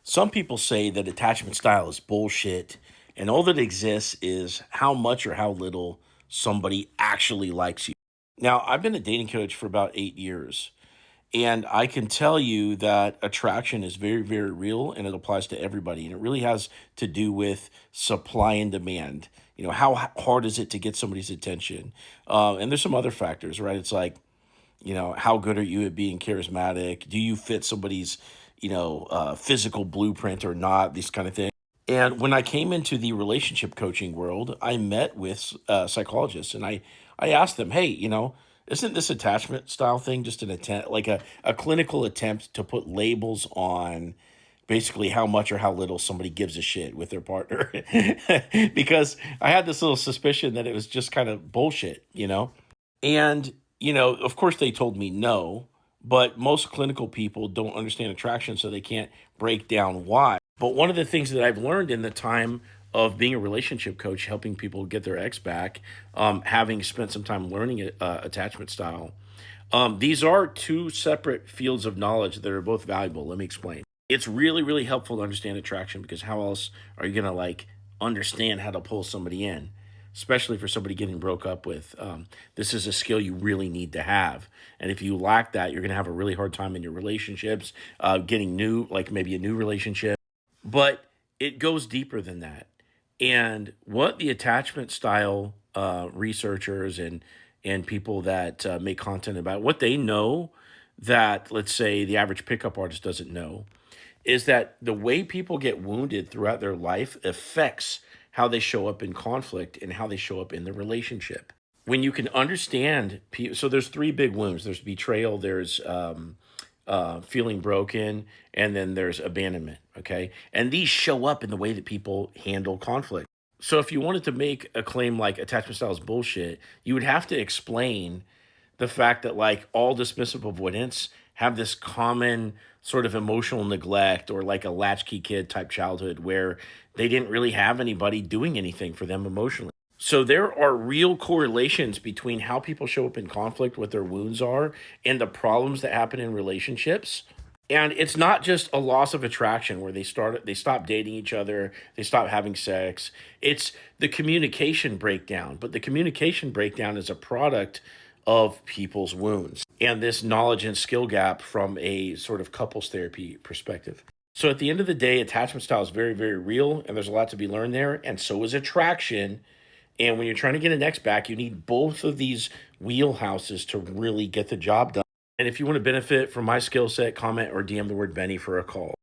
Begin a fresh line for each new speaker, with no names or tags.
Some people say that attachment style is bullshit, and all that exists is how much or how little somebody actually likes you. Now, I've been a dating coach for about 8 years, and I can tell you that attraction is very, very real and it applies to everybody. And it really has to do with supply and demand. How hard is it to get somebody's attention? And there's some other factors, right? It's like, how good are you at being charismatic? Do you fit somebody's, physical blueprint or not? These kind of things. And when I came into the relationship coaching world, I met with psychologists, and I asked them, hey, isn't this attachment style thing just an attempt, like a clinical attempt to put labels on basically how much or how little somebody gives a shit with their partner? Because I had this little suspicion that it was just kind of bullshit. And, of course, they told me no, but most clinical people don't understand attraction, so they can't break down why. But one of the things that I've learned in the time of being a relationship coach, helping people get their ex back, having spent some time learning attachment style, these are two separate fields of knowledge that are both valuable. Let me explain. It's really, really helpful to understand attraction because how else are you going to understand how to pull somebody in, especially for somebody getting broke up with? This is a skill you really need to have. And if you lack that, you're going to have a really hard time in your relationships, getting new, like maybe a new relationship. But it goes deeper than that. And what the attachment style researchers and people that make content about what they know that, let's say, the average pickup artist doesn't know is that the way people get wounded throughout their life affects how they show up in conflict and how they show up in the relationship. When you can understand people, so there's three big wounds. There's betrayal, there's feeling broken, and then there's abandonment. Okay, and these show up in the way that people handle conflict. So if you wanted to make a claim like attachment style is bullshit, you would have to explain the fact that like all dismissive avoidance have this common sort of emotional neglect or like a latchkey kid type childhood where they didn't really have anybody doing anything for them emotionally. So there are real correlations between how people show up in conflict, what their wounds are, and the problems that happen in relationships. And it's not just a loss of attraction where they stop dating each other, they stop having sex. It's the communication breakdown, but the communication breakdown is a product of people's wounds and this knowledge and skill gap from a sort of couples therapy perspective. So at the end of the day, attachment style is very, very real, and there's a lot to be learned there, and so is attraction. And when you're trying to get an ex back, you need both of these wheelhouses to really get the job done. And if you want to benefit from my skill set, comment or DM the word Benny for a call.